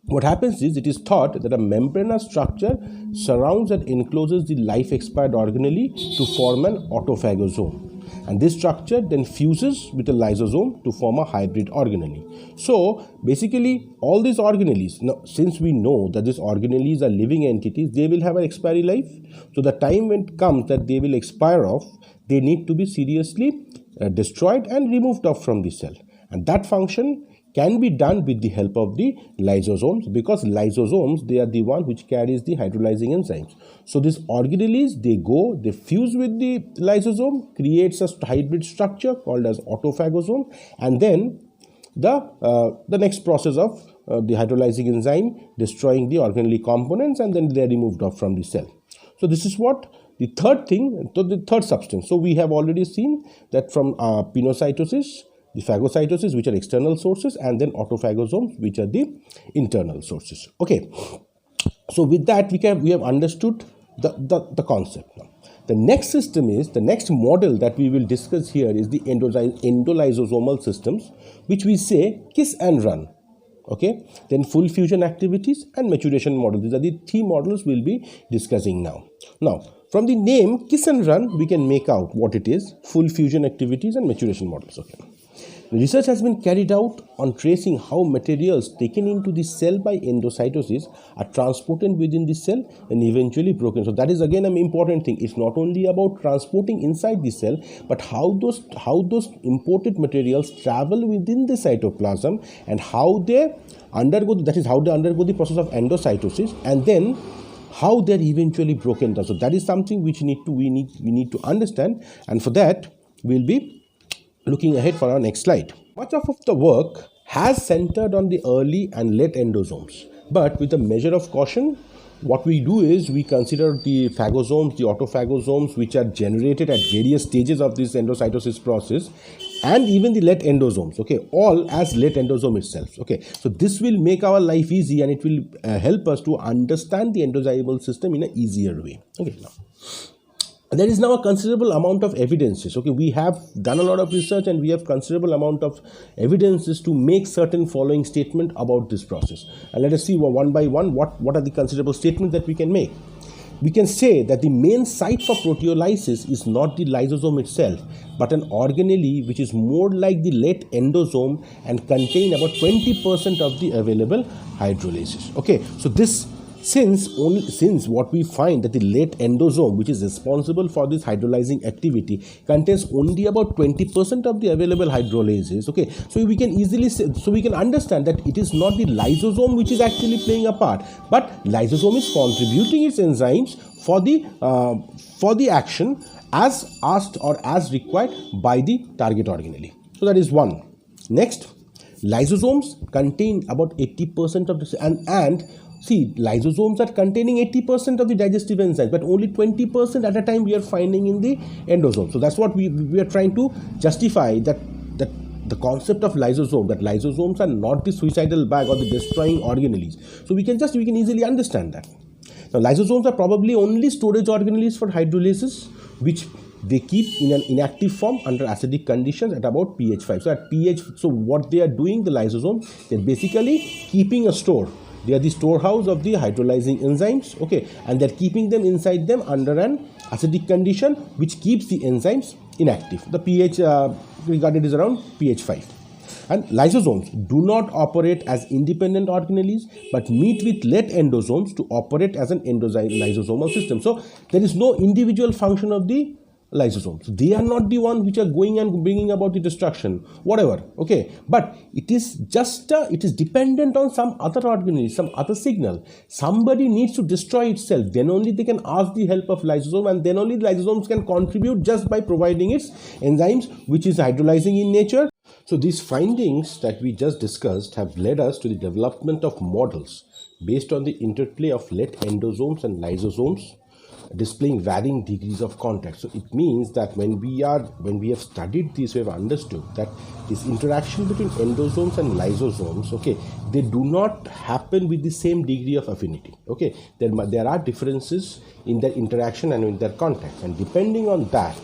what happens is, it is thought that a membranous structure surrounds and encloses the life expired organelle to form an autophagosome. And this structure then fuses with a lysosome to form a hybrid organelle. So basically, all these organelles, now since we know that these organelles are living entities, they will have an expiry life. So the time when it comes that they will expire off, they need to be seriously destroyed and removed off from the cell. And that function can be done with the help of the lysosomes, because lysosomes, they are the one which carries the hydrolyzing enzymes. So these organelles, they fuse with the lysosome, creates a hybrid structure called as autophagosome, and then the next process of the hydrolyzing enzyme destroying the organelle components, and then they are removed off from the cell. So this is what the third thing, the third substance. So we have already seen that from pinocytosis, the phagocytosis, which are external sources, and then autophagosomes, which are the internal sources. Okay, so with that we have understood the concept. Now, the next system is, the next model that we will discuss here is the endolysosomal systems, which we say kiss and run. Okay, then full fusion activities and maturation model. These are the three models we'll be discussing now. Now, from the name kiss and run, we can make out what it is: full fusion activities and maturation models. Okay. Research has been carried out on tracing how materials taken into the cell by endocytosis are transported within the cell and eventually broken. So that is again an important thing. It's not only about transporting inside the cell, but how those imported materials travel within the cytoplasm and how they undergo, that is how they undergo the process of endocytosis, and then how they're eventually broken down. So that is something which we need to understand, and for that we'll be looking ahead for our next slide. Much of the work has centered on the early and late endosomes, but with a measure of caution, what we do is we consider the phagosomes, the autophagosomes, which are generated at various stages of this endocytosis process, and even the late endosomes, okay, all as late endosome itself. Okay, so this will make our life easy, and it will help us to understand the endosomal system in an easier way. Okay, now there is now a considerable amount of evidences. Okay, we have done a lot of research and we have considerable amount of evidences to make certain following statement about this process. And let us see one by one what are the considerable statements that we can make. We can say that the main site for proteolysis is not the lysosome itself, but an organelle which is more like the late endosome and contain about 20% of the available hydrolases. Okay, so this Since what we find that the late endosome, which is responsible for this hydrolyzing activity, contains only about 20% of the available hydrolases. Okay, so we can easily say, so we can understand that it is not the lysosome which is actually playing a part, but lysosome is contributing its enzymes for the action as asked or as required by the target organelle. So that is one. Next, lysosomes contain about 80% of the and see, lysosomes are containing 80% of the digestive enzymes, but only 20% at a time we are finding in the endosome. So that's what we are trying to justify, that the concept of lysosome, that lysosomes are not the suicidal bag or the destroying organelles. So we can easily understand that. Now, lysosomes are probably only storage organelles for hydrolases, which they keep in an inactive form under acidic conditions at about pH 5. So at pH, so what they are doing, the lysosome, they're basically keeping a store. They are the storehouse of the hydrolyzing enzymes, okay, and they're keeping them inside them under an acidic condition, which keeps the enzymes inactive. The pH regarded is around pH 5. And lysosomes do not operate as independent organelles, but meet with late endosomes to operate as an lysosomal system. So there is no individual function of the lysosomes. They are not the one which are going and bringing about the destruction, whatever, okay, but it is just it is dependent on some other organelle, some other signal. Somebody needs to destroy itself, then only they can ask the help of lysosome, and then only the lysosomes can contribute just by providing its enzymes, which is hydrolyzing in nature. So these findings that we just discussed have led us to the development of models based on the interplay of late endosomes and lysosomes, displaying varying degrees of contact. So it means that when we have studied this, we have understood that this interaction between endosomes and lysosomes, okay, they do not happen with the same degree of affinity. Okay, there are differences in their interaction and in their contact, and depending on that,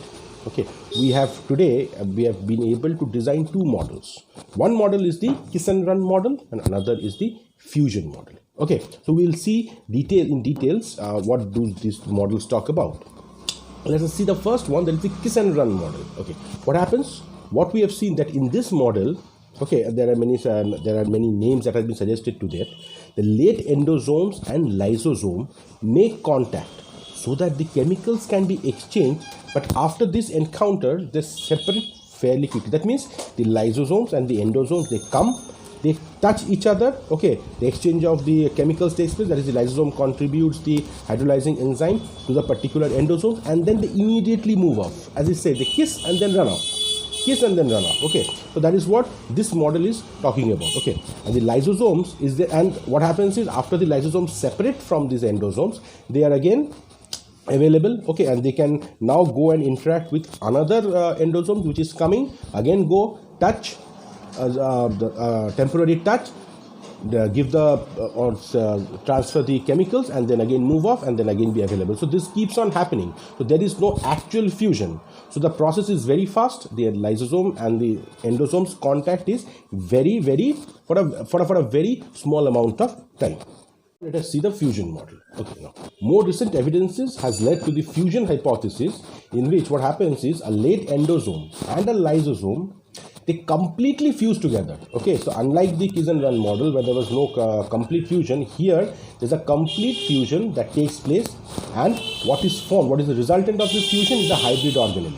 okay, we have been able to design two models. One model is the kiss and run model, and another is the fusion model. Okay, so we'll see details what do these models talk about. Let us see the first one, that is the kiss and run model. Okay, what happens? What we have seen that in this model, okay, there are many names that have been suggested to that. The late endosomes and lysosome make contact so that the chemicals can be exchanged, but after this encounter, they separate fairly quickly. That means the lysosomes and the endosomes, they touch each other, okay, the exchange of the chemicals takes place, that is the lysosome contributes the hydrolyzing enzyme to the particular endosome, and then they immediately move off. As I say, they kiss and then run off. Kiss and then run off, okay. So that is what this model is talking about, okay. And the lysosomes is there, and what happens is after the lysosomes separate from these endosomes, they are again available, okay, and they can now go and interact with another endosome which is coming, again go touch, temporary touch, give the or transfer the chemicals, and then again move off, and then again be available. So this keeps on happening. So there is no actual fusion. So the process is very fast. The lysosome and the endosomes contact is very for a very small amount of time. Let us see the fusion model. Okay, now more recent evidences has led to the fusion hypothesis, in which what happens is a late endosome and a lysosome, they completely fuse together. Okay, so unlike the kiss and run model where there was no complete fusion, here there's a complete fusion that takes place, and what is the resultant of this fusion is a hybrid organelle.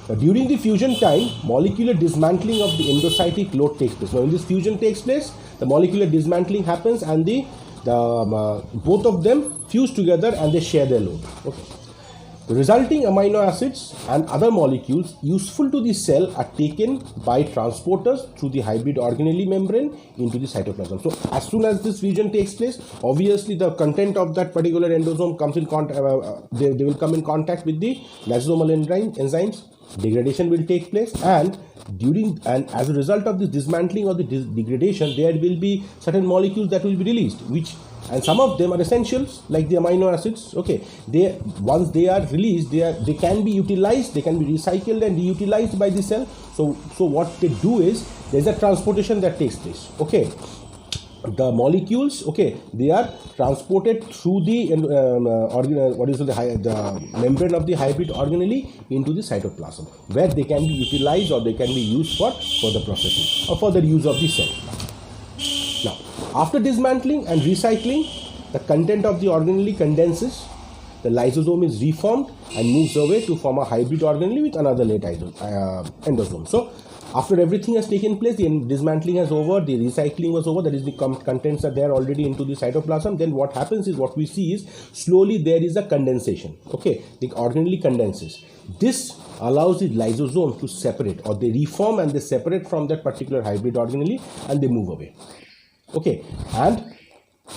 Now, during the fusion time, molecular dismantling of the endocytic load takes place. Now, when this fusion takes place, the molecular dismantling happens, and both of them fuse together and they share their load. Okay. The resulting amino acids and other molecules useful to the cell are taken by transporters through the hybrid organelle membrane into the cytoplasm. So as soon as this fusion takes place, obviously the content of that particular endosome comes in contact, they will come in contact with the lysosomal enzymes. Degradation will take place, and as a result of this dismantling or the degradation, there will be certain molecules that will be released, and some of them are essentials, like the amino acids. Okay, once they are released, they can be utilized, they can be recycled and reutilized by the cell. So what they do is there's a transportation that takes place. Okay, the molecules, okay, they are transported through the the membrane of the hybrid organelle into the cytoplasm, where they can be utilized or they can be used for further processing or further use of the cell. Now, after dismantling and recycling, the content of the organelle condenses, the lysosome is reformed and moves away to form a hybrid organelle with another late endosome. So after everything has taken place, the dismantling is over, the recycling was over, that is the contents are there already into the cytoplasm. Then what happens is, what we see is slowly there is a condensation. Okay, the organelle condenses. This allows the lysosome to separate, or they reform and they separate from that particular hybrid organelle and they move away. Okay, and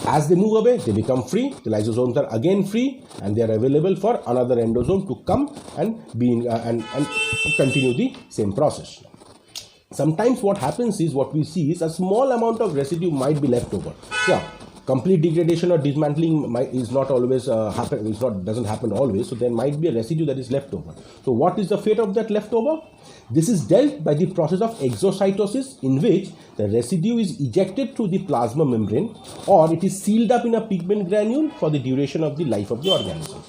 as they move away, they become free. The lysosomes are again free, and they are available for another endosome to come and be in, and continue the same process. Sometimes what happens is, what we see is a small amount of residue might be left over. Yeah, complete degradation or dismantling is not always doesn't happen always. So there might be a residue that is left over. So what is the fate of that leftover? This is dealt by the process of exocytosis, in which the residue is ejected through the plasma membrane, or it is sealed up in a pigment granule for the duration of the life of the organism.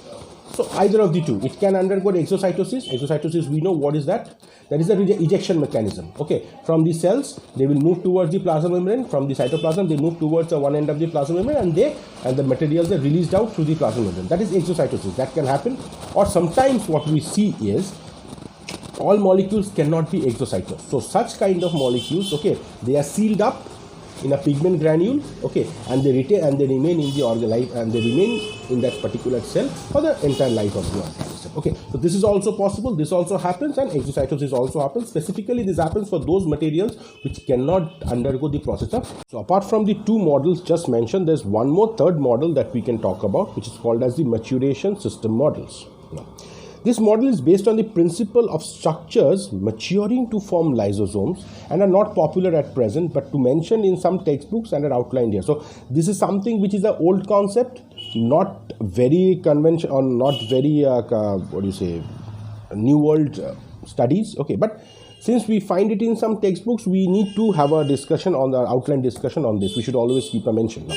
So either of the two, it can undergo exocytosis. Exocytosis, we know what is that. That is the ejection mechanism. Okay, from the cells, they will move towards the plasma membrane. From the cytoplasm, they move towards the one end of the plasma membrane, and the materials are released out through the plasma membrane. That is exocytosis. That can happen. Or sometimes what we see is, all molecules cannot be exocytosed. So such kind of molecules, okay, they are sealed up in a pigment granule, okay, and they retain and they remain in the life, and they remain in that particular cell for the entire life of the organism. Okay, so this is also possible. This also happens, and exocytosis also happens. Specifically, this happens for those materials which cannot undergo the process of. So apart from the two models just mentioned, there's one more third model that we can talk about, which is called as the maturation system models. Now, this model is based on the principle of structures maturing to form lysosomes and are not popular at present, but to mention in some textbooks and are outlined here. So this is something which is an old concept, not very conventional, or not very new world studies. Okay, but since we find it in some textbooks, we need to have a discussion on the outline discussion on this. We should always keep a mention. Now,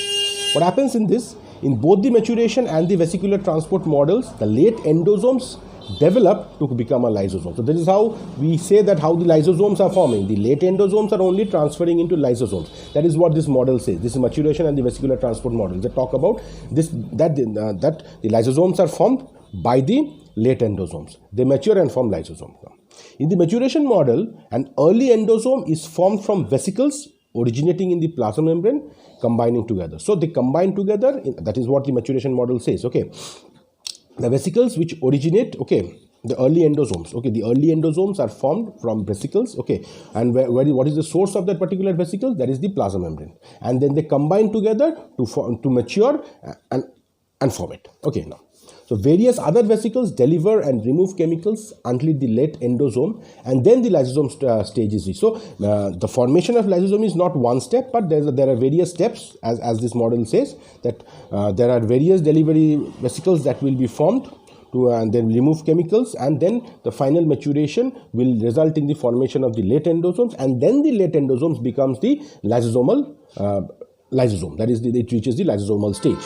what happens in this? In both the maturation and the vesicular transport models, the late endosomes develop to become a lysosome. So this is how we say that how the lysosomes are forming. The late endosomes are only transferring into lysosomes. That is what this model says. This is maturation and the vesicular transport model. They talk about this, that the lysosomes are formed by the late endosomes. They mature and form lysosomes. In the maturation model, an early endosome is formed from vesicles originating in the plasma membrane, combining together. So they combine together. That is what the maturation model says. Okay, the vesicles which originate, okay, the early endosomes, okay, the early endosomes are formed from vesicles, okay, and what is the source of that particular vesicle? That is the plasma membrane, and then they combine together to mature and form it. Okay, now, so various other vesicles deliver and remove chemicals until the late endosome, and then the lysosome stage is reached. So the formation of lysosome is not one step, but there are various steps, as this model says, that there are various delivery vesicles that will be formed to and then remove chemicals, and then the final maturation will result in the formation of the late endosomes, and then the late endosomes becomes the lysosomal lysosome. That is, it reaches the lysosomal stage.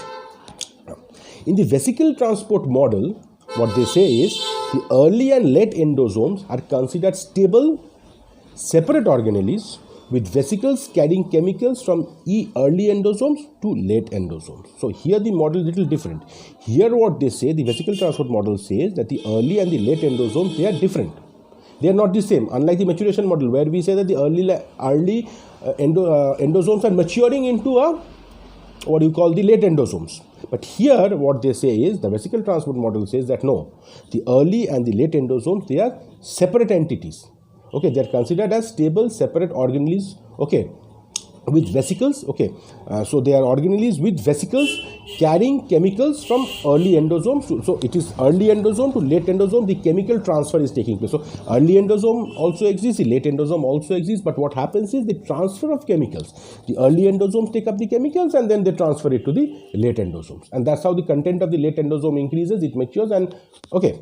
In the vesicle transport model, what they say is the early and late endosomes are considered stable, separate organelles with vesicles carrying chemicals from early endosomes to late endosomes. So here the model is little different. Here what they say, the vesicle transport model says that the early and the late endosomes, they are different. They are not the same. Unlike the maturation model, where we say that the early endosomes are maturing into a the late endosomes. But here what they say is, the vesicle transport model says that no, the early and the late endosomes, they are separate entities. Okay, they are considered as stable, separate organelles, okay, with vesicles, okay. So they are organelles with vesicles carrying chemicals from early endosomes. So it is early endosome to late endosome, the chemical transfer is taking place. So early endosome also exists, the late endosome also exists, but what happens is the transfer of chemicals. The early endosomes take up the chemicals and then they transfer it to the late endosomes. And that's how the content of the late endosome increases, it matures, and okay,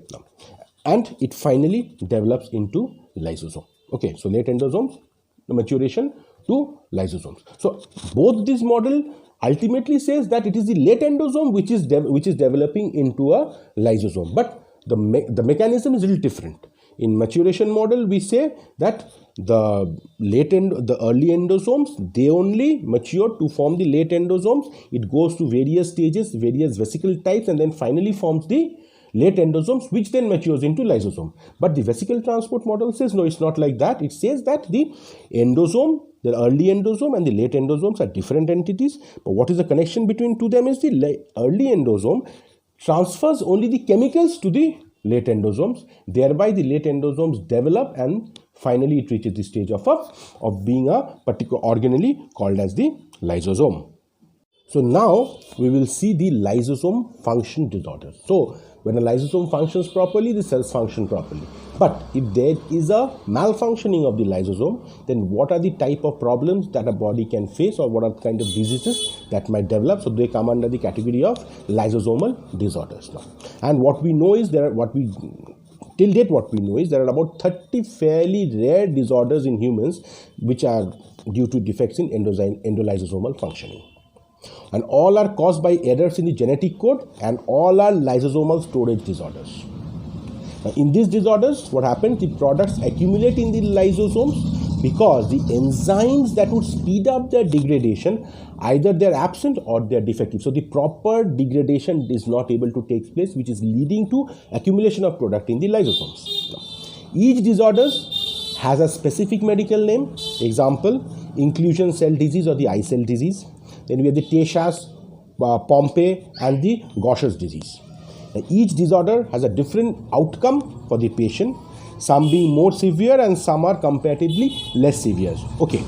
and it finally develops into lysosome. Okay, so late endosomes, the maturation to lysosomes. So both this model ultimately says that it is the late endosome which is developing into a lysosome, but the mechanism is a little different. In maturation model, we say that the early endosomes, they only mature to form the late endosomes. It goes to various stages, various vesicle types, and then finally forms the late endosomes, which then matures into lysosome. But the vesicle transport model says no, it's not like that. It says that the endosome, the early endosome and the late endosomes are different entities. But what is the connection between two them is the early endosome transfers only the chemicals to the late endosomes. Thereby, the late endosomes develop and finally it reaches the stage of being a particular organelle called as the lysosome. So now we will see the lysosome function disorders. So when a lysosome functions properly, the cells function properly. But if there is a malfunctioning of the lysosome, then what are the type of problems that a body can face, or what are the kind of diseases that might develop? So they come under the category of lysosomal disorders now. And what we know is till date what we know is there are about 30 fairly rare disorders in humans which are due to defects in endolysosomal functioning. And all are caused by errors in the genetic code, and all are lysosomal storage disorders. Now, in these disorders, what happens? The products accumulate in the lysosomes because the enzymes that would speed up their degradation, either they're absent or they're defective. So the proper degradation is not able to take place, which is leading to accumulation of product in the lysosomes. Now, each disorder has a specific medical name. Example, inclusion cell disease or the eye cell disease. Then we have the Tay-Sachs, Pompe, and the Gaucher's disease. Now, each disorder has a different outcome for the patient, some being more severe and some are comparatively less severe. Okay.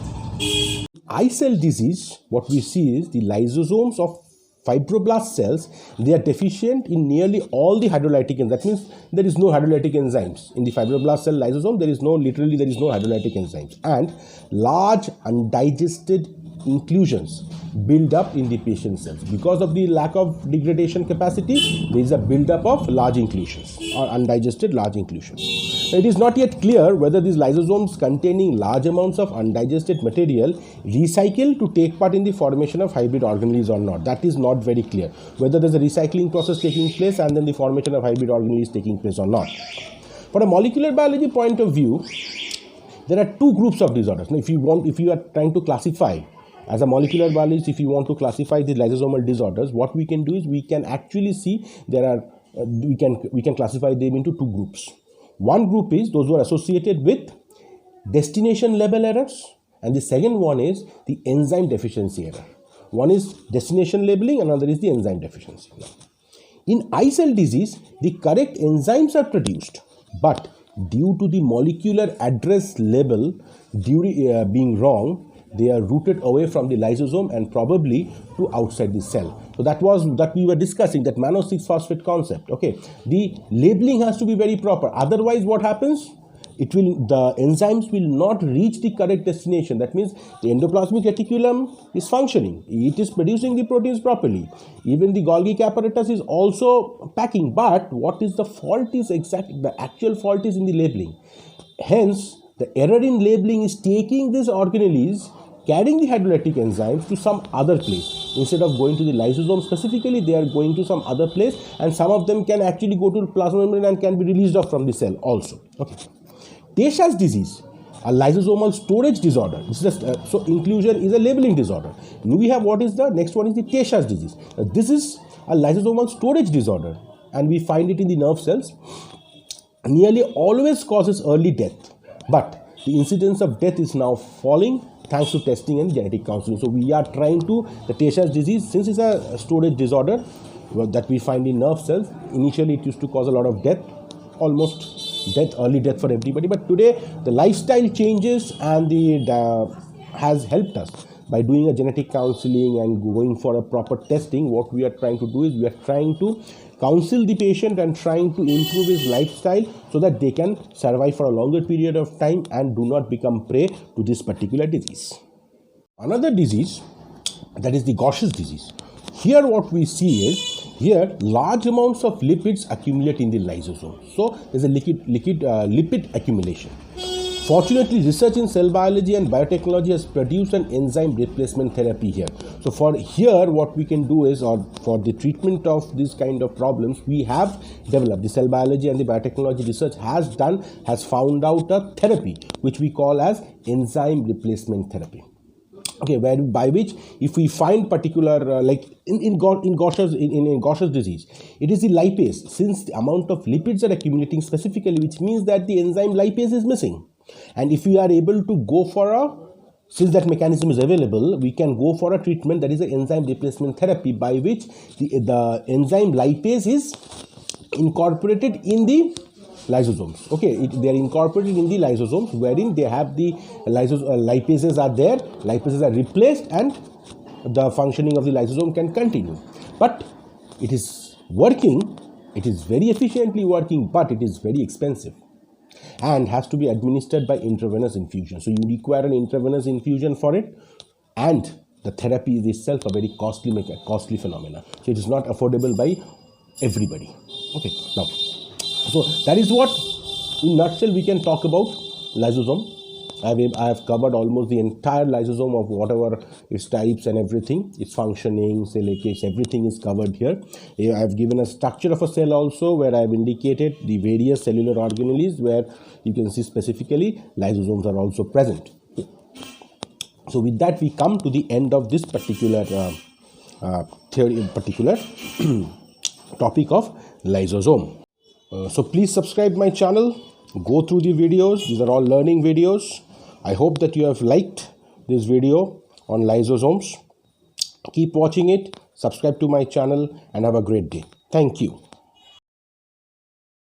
Eye cell disease, what we see is the lysosomes of fibroblast cells, they are deficient in nearly all the hydrolytic enzymes. That means there is no hydrolytic enzymes. In the fibroblast cell lysosome, there is no hydrolytic enzymes. And large undigested inclusions build up in the patient cells. Because of the lack of degradation capacity, there is a build-up of large inclusions or undigested large inclusions. It is not yet clear whether these lysosomes containing large amounts of undigested material recycle to take part in the formation of hybrid organelles or not. That is not very clear. Whether there is a recycling process taking place and then the formation of hybrid organelles taking place or not. From a molecular biology point of view, there are two groups of disorders. Now, if you are trying to classify as a molecular biologist, if you want to classify the lysosomal disorders, what we can do is we can actually see we can classify them into two groups. One group is those who are associated with destination level errors, and the second one is the enzyme deficiency error. One is destination labeling, another is the enzyme deficiency. In eye cell disease, the correct enzymes are produced, but due to the molecular address label being wrong, they are routed away from the lysosome and probably to outside the cell. So that we were discussing, that mannose 6-phosphate concept. Okay, the labeling has to be very proper. Otherwise, what happens? The enzymes will not reach the correct destination. That means the endoplasmic reticulum is functioning. It is producing the proteins properly. Even the Golgi apparatus is also packing. But what is the fault is the actual fault is in the labeling. Hence, the error in labeling is taking these organelles, carrying the hydrolytic enzymes to some other place. Instead of going to the lysosome specifically, they are going to some other place, and some of them can actually go to the plasma membrane and can be released off from the cell also. Okay. Tay-Sachs disease, a lysosomal storage disorder. This is so inclusion is a labeling disorder. Now we have next one is the Tay-Sachs disease. This is a lysosomal storage disorder, and we find it in the nerve cells. Nearly always causes early death, but the incidence of death is now falling thanks to testing and genetic counseling. So we are trying to, the Tay-Sachs disease, since it's a storage disorder that we find in nerve cells, initially it used to cause a lot of death, almost early death for everybody. But today the lifestyle changes and has helped us by doing a genetic counseling and going for a proper testing. What we are trying to do is we are trying to counsel the patient and trying to improve his lifestyle so that they can survive for a longer period of time and do not become prey to this particular disease. Another disease, that is the Gaucher's disease. Here what we see is, large amounts of lipids accumulate in the lysosome. So there's a lipid accumulation. Fortunately, research in cell biology and biotechnology has produced an enzyme replacement therapy here. So for here, what we can do is, or for the treatment of this kind of problems, we have developed, the cell biology and the biotechnology research has found out a therapy which we call as enzyme replacement therapy. Okay, by which if we find particular like in Gaucher's disease, it is the lipase, since the amount of lipids are accumulating specifically, which means that the enzyme lipase is missing. And if we are able to go for since that mechanism is available, we can go for a treatment that is an enzyme replacement therapy, by which the enzyme lipase is incorporated in the lysosomes. Okay, they are incorporated in the lysosomes, wherein they have the lipases are there, lipases are replaced, and the functioning of the lysosome can continue. But it is working, it is very efficiently working, but it is very expensive and has to be administered by intravenous infusion. So you require an intravenous infusion for it, and the therapy is itself a very costly phenomena. So it is not affordable by everybody. Okay, now, so that is what, in a nutshell, we can talk about lysosome. I have covered almost the entire lysosome of whatever its types and everything, its functioning, cell case, everything is covered here. I have given a structure of a cell also, where I have indicated the various cellular organelles, where you can see specifically lysosomes are also present. So with that, we come to the end of this particular topic of lysosome. So please subscribe my channel, go through the videos. These are all learning videos. I hope that you have liked this video on lysosomes. Keep watching it, subscribe to my channel, and have a great day. Thank you.